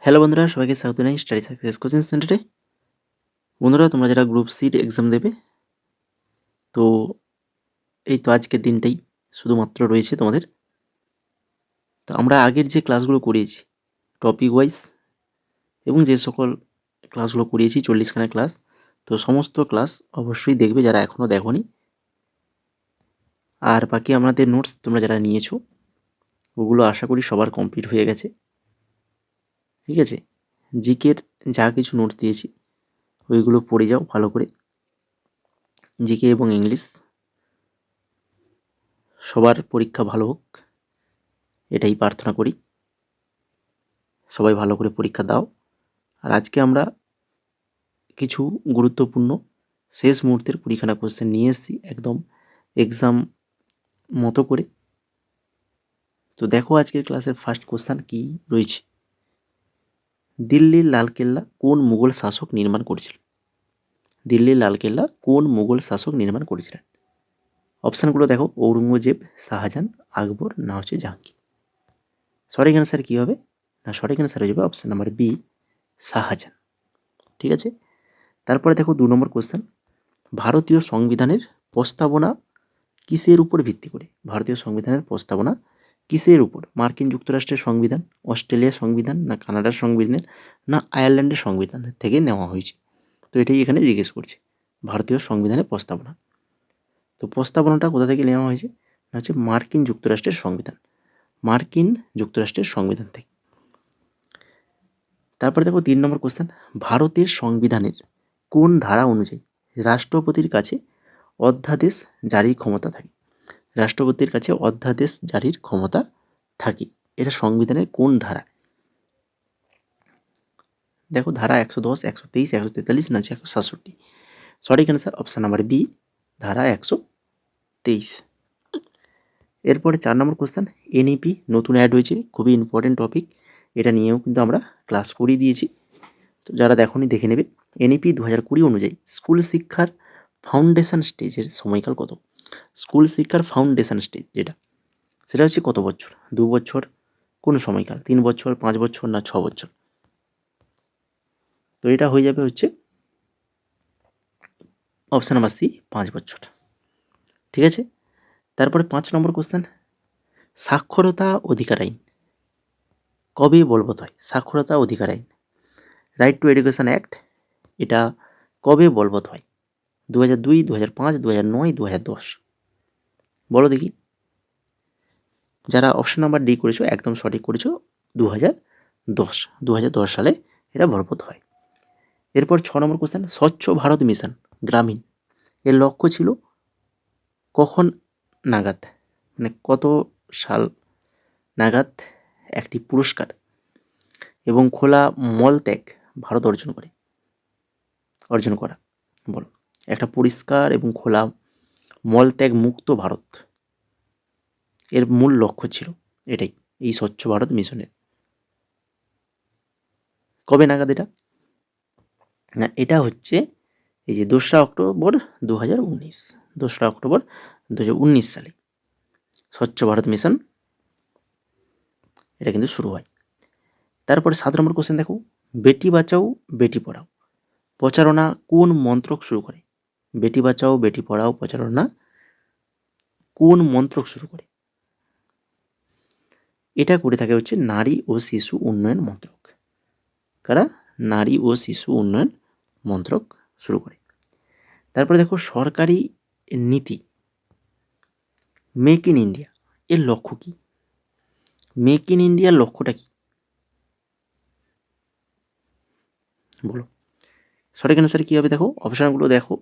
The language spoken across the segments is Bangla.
হ্যালো বন্ধুরা, সবাইকে স্বাগত জানাই স্টাডি সাকসেস কোচিং সেন্টারে। বন্ধুরা, তোমরা যারা গ্রুপ সির এক্সাম দেবে, তো এই তো আজকের দিনটাই শুধুমাত্র রয়েছে তোমাদের। তো আমরা আগের যে ক্লাসগুলো করিয়েছি টপিক ওয়াইজ এবং যে সকল ক্লাসগুলো করিয়েছি 40খানা ক্লাস, তো সমস্ত ক্লাস অবশ্যই দেখবে যারা এখনও দেখোনি। আর বাকি আমাদের নোটস তোমরা যারা নিয়েছো ওগুলো আশা করি সবার কমপ্লিট হয়ে গেছে। ঠিক আছে, জিকের যা কিছু নোটস দিয়েছি ওইগুলো পড়ে যাও ভালো করে। জিকে এবং ইংলিশ সবার পরীক্ষা ভালো হোক, এটাই প্রার্থনা করি। সবাই ভালো করে পরীক্ষা দাও। আর আজকে আমরা কিছু গুরুত্বপূর্ণ শেষ মুহূর্তের কুড়িখানা কোশ্চেন নিয়ে এসেছি একদম এক্সাম মতো করে। তো দেখো আজকের ক্লাসের ফার্স্ট কোশ্চেন কি রয়েছে। দিল্লির লালকেল্লা কোন মুঘল শাসক নির্মাণ করেছিলেন? দিল্লির লালকেল্লা কোন মুঘল শাসক নির্মাণ করেছিলেন? অপশানগুলো দেখো, ঔরঙ্গজেব, শাহজাহান, আকবর, না হচ্ছে জাহাঙ্গীর। সঠিক অ্যান্সার কী হবে? না, সঠিক অ্যান্সার হয়ে যাবে অপশান নাম্বার বি, শাহজাহান। ঠিক আছে, তারপরে দেখো 2 নম্বর কোশ্চেন। ভারতীয় সংবিধানের প্রস্তাবনা কিসের উপর ভিত্তি করে? ভারতীয় সংবিধানের প্রস্তাবনা কিসের উপর? মার্কিন যুক্তরাষ্ট্রের সংবিধান, অস্ট্রেলিয়ার সংবিধান, না কানাডার সংবিধান, না আয়ারল্যান্ডের সংবিধান থেকে নেওয়া হয়েছে? তো এটাই এখানে জিজ্ঞেস করছে, ভারতীয় সংবিধানের প্রস্তাবনা। তো প্রস্তাবনাটা কোথা থেকে নেওয়া হয়েছে? না হচ্ছে মার্কিন যুক্তরাষ্ট্রের সংবিধান, মার্কিন যুক্তরাষ্ট্রের সংবিধান থেকে। তারপরে দেখো 3 নম্বর কোশ্চেন। ভারতের সংবিধানের কোন ধারা অনুযায়ী রাষ্ট্রপতির কাছে অধ্যাদেশ জারির ক্ষমতা থাকে? রাষ্ট্রপতির কাছে অধ্যাদেশ জারির ক্ষমতা থাকে, এটা সংবিধানের কোন ধারা? দেখো, ধারা 110, 123, 143, না 167। সঠিক অ্যান্সার অপশান নাম্বার বি, ধারা 123। এরপরে 4 নম্বর কোশ্চেন। এনইপি নতুন অ্যাড হয়েছে, খুবই ইম্পর্টেন্ট টপিক, এটা নিয়েও কিন্তু আমরা ক্লাস করিয়ে দিয়েছি, তো যারা দেখোনি দেখে নেবে। এনইপি 2020 অনুযায়ী স্কুল শিক্ষার ফাউন্ডেশন স্টেজের সময়কাল কত? স্কুল শিক্ষার ফাউন্ডেশন স্টেজ যেটা, সেটা হচ্ছে কত বছর? 2 বছর, কোন সময়কাল? 3 বছর, 5 বছর, না 6 বছর? তো এটা হয়ে যাবে হচ্ছে অপশান নাম্বার সি, 5 বছর। ঠিক আছে, তারপরে 5 নম্বর কোশ্চেন। সাক্ষরতা অধিকার আইন কবে বলবৎ হয়? সাক্ষরতা অধিকার আইন, রাইট টু এডুকেশন অ্যাক্ট, এটা কবে বলবৎ হয়? 2002, 2005, 2009, 2010? বলো দেখি। যারা অপশান নাম্বার ডি করেছো একদম সঠিক করেছো, 2010 সালে এটা বলবৎ হয়। এরপর 6 নম্বর কোশ্চেন। স্বচ্ছ ভারত মিশন গ্রামীণ এর লক্ষ্য ছিল কখন নাগাদ, মানে কত সাল নাগাদ একটি পুরস্কার এবং খোলা মলত্যাগ ভারত অর্জন করা? বলো, একটা পরিষ্কার এবং খোলা মলত্যাগ মুক্ত ভারত এর মূল লক্ষ্য ছিল এটাই, এই স্বচ্ছ ভারত মিশনের। কবে নাগাদ এটা? না, এটা হচ্ছে এই যে 2রা অক্টোবর 2019, 2রা অক্টোবর 2019 সালে স্বচ্ছ ভারত মিশন এটা কিন্তু শুরু হয়। তারপরে 7 নম্বর কোশ্চেন দেখো, বেটি বাঁচাও বেটি পড়াও প্রচারণা কোন মন্ত্রক শুরু করে? বেটি বাঁচাও বেটি পড়াও প্রচারণা কোন মন্ত্রক শুরু করে? এটা করে থাকে হচ্ছে নারী ও শিশু উন্নয়ন মন্ত্রক। কারা? নারী ও শিশু উন্নয়ন মন্ত্রক শুরু করে। তারপরে দেখো, সরকারি নীতি মেক ইন ইন্ডিয়া এর লক্ষ্য কি? মেক ইন ইন্ডিয়ার লক্ষ্যটা কি? বলো, সঠিক অ্যান্সার কী হবে? দেখো অপশানগুলো দেখো,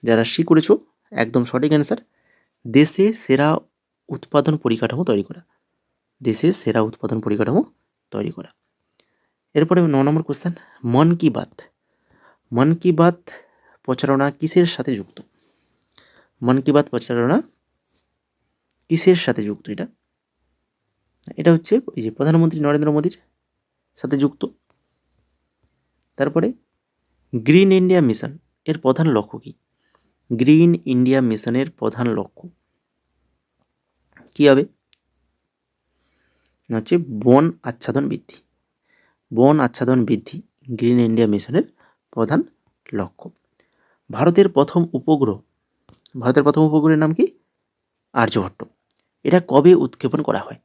যারা সি করেছো একদম সঠিক অ্যান্সার, দেশে সেরা উৎপাদন পরিকাঠামো তৈরি করা, দেশে সেরা উৎপাদন পরিকাঠামো তৈরি করা। এরপরে 9 নম্বর কোশ্চেন। মন কি বাত প্রচারণা কিসের সাথে যুক্ত? মন কি বাত প্রচারণা কিসের সাথে যুক্ত? এটা হচ্ছে ওই যে প্রধানমন্ত্রী নরেন্দ্র মোদীর সাথে যুক্ত। তারপরে গ্রিন ইন্ডিয়া মিশন এর প্রধান লক্ষ্য কি? গ্রিন ইন্ডিয়া মিশনের প্রধান লক্ষ্য কী হবে? হচ্ছে বন আচ্ছাদন বৃদ্ধি, বন আচ্ছাদন বৃদ্ধি গ্রিন ইন্ডিয়া মিশনের প্রধান লক্ষ্য। ভারতের প্রথম উপগ্রহের নাম কি? আর্যভট্ট। এটা কবে উৎক্ষেপণ করা হয়?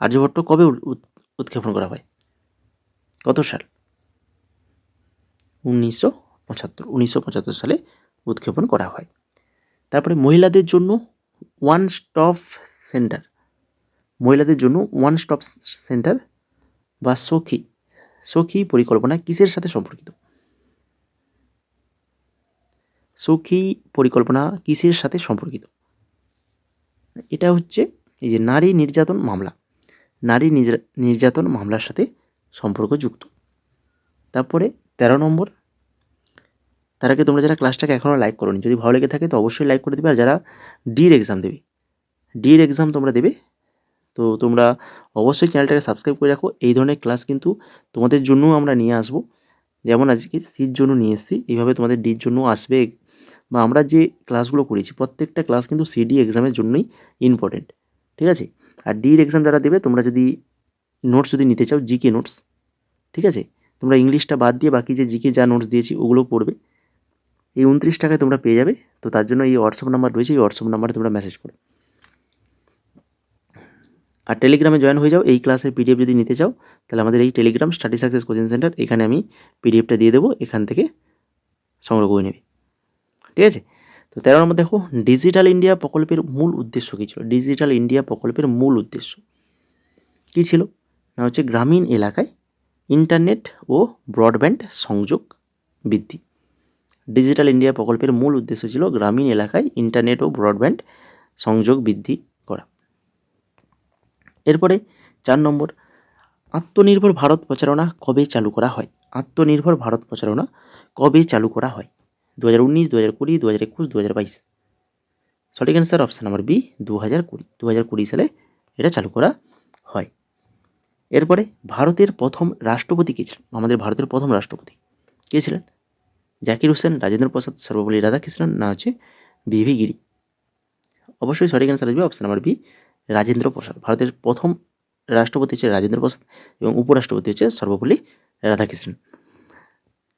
আর্যভট্ট কবে উৎক্ষেপণ করা হয়? কত সাল? 1975 সালে উৎক্ষেপণ করা হয়। তারপরে মহিলাদের জন্য ওয়ান স্টপ সেন্টার বা সখী পরিকল্পনা কিসের সাথে সম্পর্কিত? সখী পরিকল্পনা কিসের সাথে সম্পর্কিত? এটা হচ্ছে এই যে নারী নির্যাতন মামলার সাথে সম্পর্কযুক্ত। তারপরে 13 নম্বর, তার আগে তোমরা যারা ক্লাসটাকে এখনও লাইক করোনি, যদি ভালো লেগে থাকে তো অবশ্যই লাইক করে দেবে। আর যারা ডির এক্সাম তোমরা দেবে, তো তোমরা অবশ্যই চ্যানেলটাকে সাবস্ক্রাইব করে রাখো। এই ধরনের ক্লাস কিন্তু তোমাদের জন্যও আমরা নিয়ে আসবো। যেমন আজকে সির জন্য নিয়ে এসেছি, এইভাবে তোমাদের ডির জন্য আসবে। বা আমরা যে ক্লাসগুলো করেছি প্রত্যেকটা ক্লাস কিন্তু সিডি এক্সামের জন্যই ইম্পর্টেন্ট, ঠিক আছে? আর ডির এক্সাম যারা দেবে, তোমরা যদি নোটস নিতে চাও, জিকে নোটস, ঠিক আছে, তোমরা ইংলিশটা বাদ দিয়ে বাকি যে জিকে যা নোটস দিয়েছি ওগুলো পড়বে। এই 29 টাকায় তোমরা পেয়ে যাবে। তো তার জন্য এই হোয়াটসঅ্যাপ নাম্বার রয়েছে, এই হোয়াটসঅ্যাপ নাম্বারে তোমরা মেসেজ করো। আর টেলিগ্রামে জয়েন হয়ে যাও। এই ক্লাসের পিডিএফ যদি নিতে চাও তাহলে আমাদের এই Telegram study success coaching centre, এখানে আমি পিডিএফটা দিয়ে দেবো, এখান থেকে সংগ্রহ করে নেবে, ঠিক আছে? তো 13 নম্বর দেখো, ডিজিটাল ইন্ডিয়া প্রকল্পের মূল উদ্দেশ্য কী ছিল? ডিজিটাল ইন্ডিয়া প্রকল্পের মূল উদ্দেশ্য কী ছিল? না হচ্ছে গ্রামীণ এলাকায় ইন্টারনেট ও ব্রডব্যান্ড সংযোগ বৃদ্ধি। ডিজিটাল ইন্ডিয়া প্রকল্পের মূল উদ্দেশ্য ছিল গ্রামীণ এলাকায় ইন্টারনেট ও ব্রডব্যান্ড সংযোগ বৃদ্ধি করা। এরপরে 4 নম্বর, আত্মনির্ভর ভারত প্রচারণা কবে চালু করা হয়? আত্মনির্ভর ভারত প্রচারণা কবে চালু করা হয়? 2019, 2020, 2021, 2022? সঠিক অ্যান্সার অপশান নাম্বার বি, 2020 সালে এটা চালু করা হয়। এরপরে ভারতের প্রথম রাষ্ট্রপতি কে ছিলেন? আমাদের ভারতের প্রথম রাষ্ট্রপতি কে ছিলেন? জাকির হোসেন, রাজেন্দ্র প্রসাদ, সর্বপল্লী রাধাকৃষ্ণন, না হচ্ছে ভিভি গিরি? অবশ্যই সঠিক অ্যান্সার আসবে option number B, Rajendra Prasad. ভারতের প্রথম রাষ্ট্রপতি হচ্ছে রাজেন্দ্র প্রসাদ এবং উপরাষ্ট্রপতি হচ্ছে সর্বপল্লী রাধাকৃষ্ণন।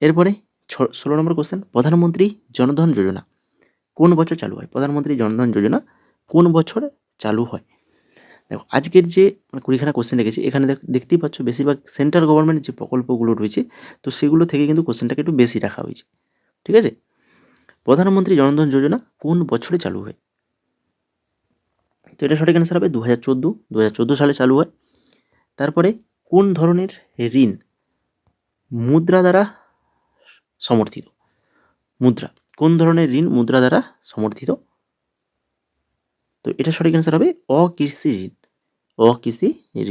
এরপরে 16 নম্বর কোশ্চেন, প্রধানমন্ত্রী জনধন যোজনা কোন বছর চালু হয়? প্রধানমন্ত্রী জনধন যোজনা কোন বছর চালু হয়? দেখো, আজকের যে 20খানা কোশ্চেন রেখেছি, এখানে দেখতেই পাচ্ছ বেশিরভাগ সেন্ট্রাল গভর্নমেন্টের যে প্রকল্পগুলো রয়েছে, তো সেগুলো থেকে কিন্তু কোশ্চেনটাকে একটু বেশি রাখা হয়েছে, ঠিক আছে? প্রধানমন্ত্রী জনধন যোজনা কোন বছরে চালু হয়? তো এটা সঠিক অ্যান্সার হবে 2014 সালে চালু হয়। তারপরে কোন ধরনের ঋণ মুদ্রা দ্বারা সমর্থিত? কোন ধরনের ঋণ মুদ্রা দ্বারা সমর্থিত? তো এটা সঠিক অ্যান্সার হবে অকৃষি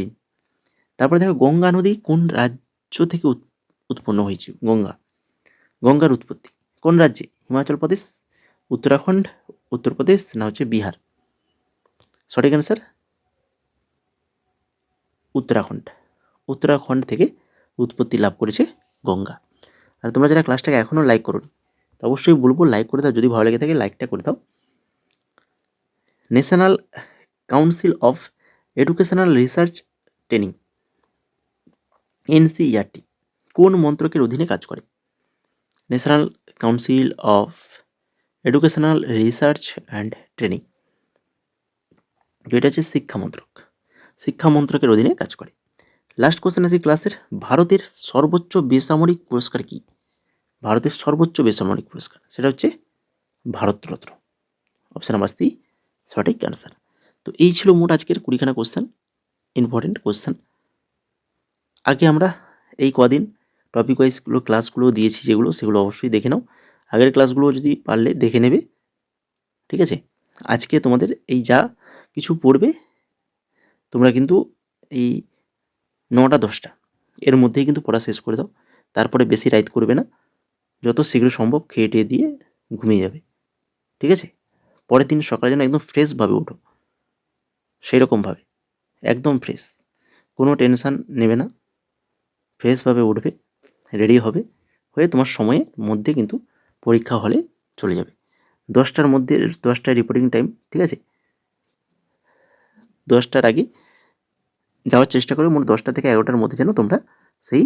ঋণ। তারপরে দেখো, গঙ্গা নদী কোন রাজ্য থেকে উৎপন্ন হয়েছে? গঙ্গার উৎপত্তি কোন রাজ্যে? হিমাচল প্রদেশ, উত্তরাখণ্ড, উত্তরপ্রদেশ, না হচ্ছে বিহার? সঠিক অ্যান্সার উত্তরাখণ্ড থেকে উৎপত্তি লাভ করেছে গঙ্গা। আর তোমরা যারা ক্লাসটাকে এখনও লাইক করো, তো অবশ্যই বলবো লাইক করে দাও, যদি ভালো লেগে থাকে লাইকটা করে দাও। National council of educational research training NCERT কোন মন্ত্রকের অধীনে কাজ করে? National council of educational research and training, যেটা হচ্ছে শিক্ষা মন্ত্রকের অধীনে কাজ করে। লাস্ট কোশ্চেন আছে ক্লাসের, ভারতের সর্বোচ্চ বেসামরিক পুরস্কার কি? ভারতের সর্বোচ্চ বেসামরিক পুরস্কার সেটা হচ্ছে ভারতরত্ন। অপশান নাম্বার সি সঠিক অ্যান্সার। তো এই ছিল মোট আজকের 20খানা কোশ্চেন, ইম্পর্টেন্ট কোশ্চেন। আগে আমরা এই কদিন টপিক ওয়াইজগুলো ক্লাসগুলো দিয়েছি, সেগুলো অবশ্যই দেখে নাও। আগের ক্লাসগুলো যদি পারলে দেখে নেবে, ঠিক আছে? আজকে তোমাদের এই যা কিছু পড়বে, তোমরা কিন্তু এই 9টা-10টা এর মধ্যেই কিন্তু পড়া শেষ করে দাও। তারপরে বেশি রাইট করবে না, যত শীঘ্র সম্ভব খেয়ে টেয়ে দিয়ে ঘুমিয়ে যাবে, ঠিক আছে? পরের দিন সকালে যেন একদম ফ্রেশভাবে ওঠো, সেই রকমভাবে একদম ফ্রেশ, কোনো টেনশান নেবে না, ফ্রেশভাবে উঠবে, রেডি হয়ে তোমার সময়ের মধ্যে কিন্তু পরীক্ষা হলে চলে যাবে। 10টায় রিপোর্টিং টাইম, ঠিক আছে? 10টার আগে যাওয়ার চেষ্টা করবে মোট 10টা থেকে 11টার মধ্যে যেন তোমরা সেই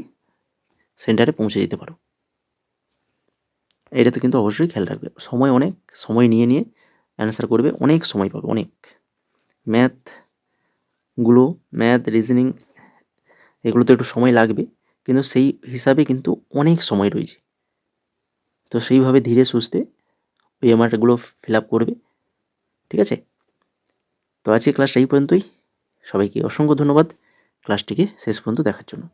সেন্টারে পৌঁছে যেতে পারো। এটা তো কিন্তু অবশ্যই খেয়াল রাখবে। অনেক সময় নিয়ে অ্যান্সার করবে, অনেক সময় পাবে, অনেক। ম্যাথ রিজনিং এগুলো তো একটু সময় লাগবে, কিন্তু সেই হিসাবে কিন্তু অনেক সময় রয়েছে। তো সেইভাবে ধীরে সুস্থে ওএমআরগুলো ফিল আপ করবে, ঠিক আছে? তো আজকে ক্লাসটা এই পর্যন্তই। সবাইকে অসংখ্য ধন্যবাদ ক্লাসটিকে শেষ পর্যন্ত দেখার জন্য।